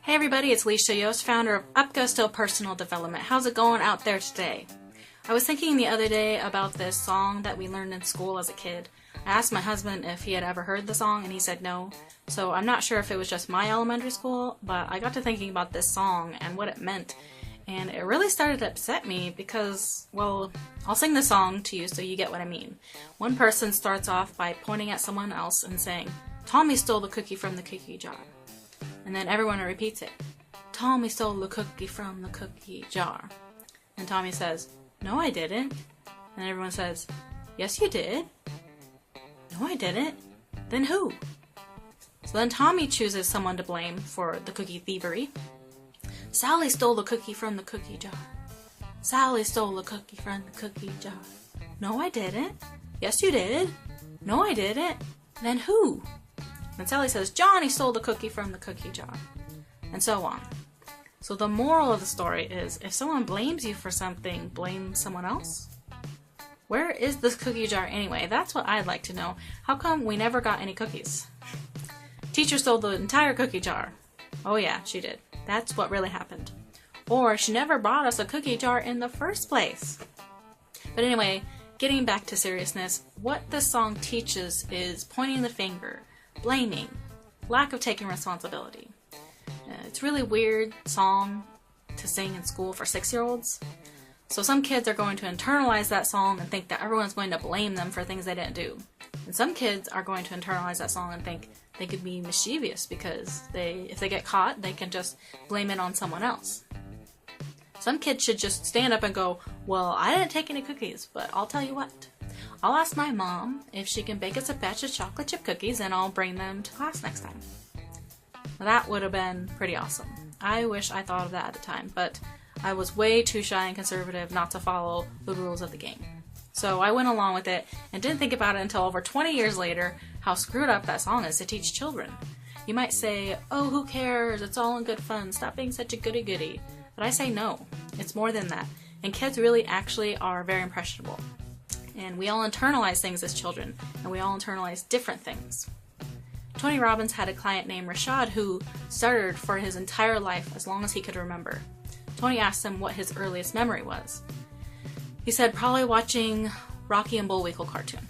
Hey everybody, it's Leisha Yost, founder of UpGusto Personal Development. How's it going out there today? I was thinking the other day about this song that we learned in school as a kid. I asked my husband if he had ever heard the song and he said no, so I'm not sure if it was just my elementary school, but I got to thinking about this song and what it meant, and it really started to upset me because, well, I'll sing the song to you so you get what I mean. One person starts off by pointing at someone else and saying, "Tommy stole the cookie from the cookie jar." And then everyone repeats it. "Tommy stole the cookie from the cookie jar." And Tommy says, "No, I didn't." And everyone says, "Yes, you did." "No, I didn't." "Then who?" So then Tommy chooses someone to blame for the cookie thievery. "Sally stole the cookie from the cookie jar." "Sally stole the cookie from the cookie jar." "No, I didn't." "Yes, you did." "No, I didn't." "Then who?" And Sally says, "Johnny stole the cookie from the cookie jar." And so on. So the moral of the story is, if someone blames you for something, blame someone else? Where is this cookie jar anyway? That's what I'd like to know. How come we never got any cookies? Teacher stole the entire cookie jar. Oh yeah, she did. That's what really happened. Or she never brought us a cookie jar in the first place. But anyway, getting back to seriousness, what this song teaches is pointing the finger, blaming, lack of taking responsibility. It's a really weird song to sing in school for 6-year-olds. So some kids are going to internalize that song and think that everyone's going to blame them for things they didn't do. And some kids are going to internalize that song and think they could be mischievous because if they get caught, they can just blame it on someone else. Some kids should just stand up and go, "Well, I didn't take any cookies, but I'll tell you what. I'll ask my mom if she can bake us a batch of chocolate chip cookies and I'll bring them to class next time." Now, that would have been pretty awesome. I wish I thought of that at the time, but I was way too shy and conservative not to follow the rules of the game. So I went along with it and didn't think about it until over 20 years later how screwed up that song is to teach children. You might say, "Oh, who cares? It's all in good fun. Stop being such a goody-goody." But I say no. It's more than that. And kids really actually are very impressionable. And we all internalize things as children, and we all internalize different things. Tony Robbins had a client named Rashad who stuttered for his entire life as long as he could remember. Tony asked him what his earliest memory was. He said probably watching Rocky and Bullwinkle cartoon.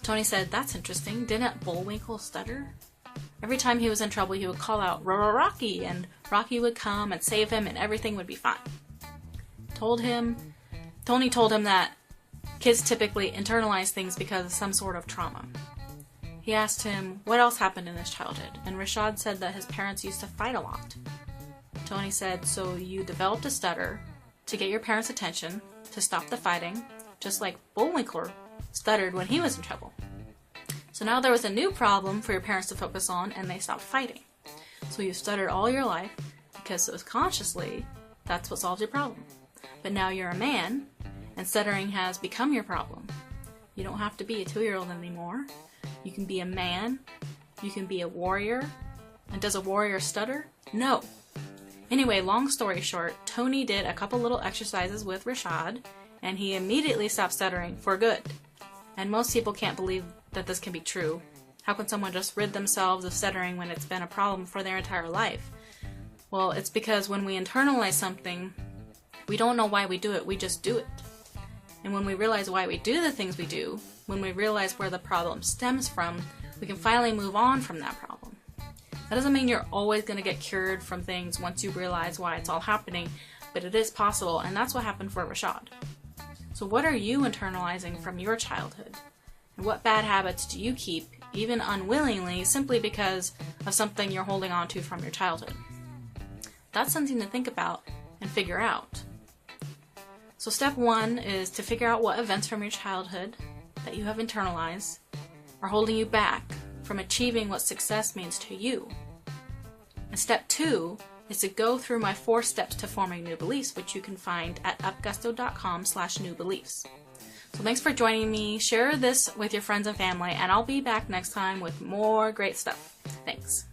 Tony said, "That's interesting. Didn't Bullwinkle stutter? Every time he was in trouble he would call out, 'Rocky,' and Rocky would come and save him and everything would be fine." Tony told him that kids typically internalize things because of some sort of trauma. He asked him what else happened in his childhood, and Rashad said that his parents used to fight a lot. Tony said, "So you developed a stutter to get your parents' attention, to stop the fighting, just like Bullwinkle stuttered when he was in trouble. So now there was a new problem for your parents to focus on, and they stopped fighting. So you stuttered all your life, because subconsciously, that's what solved your problem. But now you're a man, and stuttering has become your problem. You don't have to be a 2-year-old anymore. You can be a man. You can be a warrior. And does a warrior stutter? No. Anyway, long story short, Tony did a couple little exercises with Rashad, and he immediately stopped stuttering for good. And most people can't believe that this can be true. How can someone just rid themselves of stuttering when it's been a problem for their entire life? Well, it's because when we internalize something, we don't know why we do it, we just do it. And when we realize why we do the things we do, when we realize where the problem stems from, we can finally move on from that problem. That doesn't mean you're always going to get cured from things once you realize why it's all happening, but it is possible, and that's what happened for Rashad. So what are you internalizing from your childhood? And what bad habits do you keep, even unwillingly, simply because of something you're holding on to from your childhood? That's something to think about and figure out. So step 1 is to figure out what events from your childhood that you have internalized are holding you back from achieving what success means to you. And step 2 is to go through my 4 steps to forming new beliefs, which you can find at upgusto.com/newbeliefs. So thanks for joining me. Share this with your friends and family, and I'll be back next time with more great stuff. Thanks.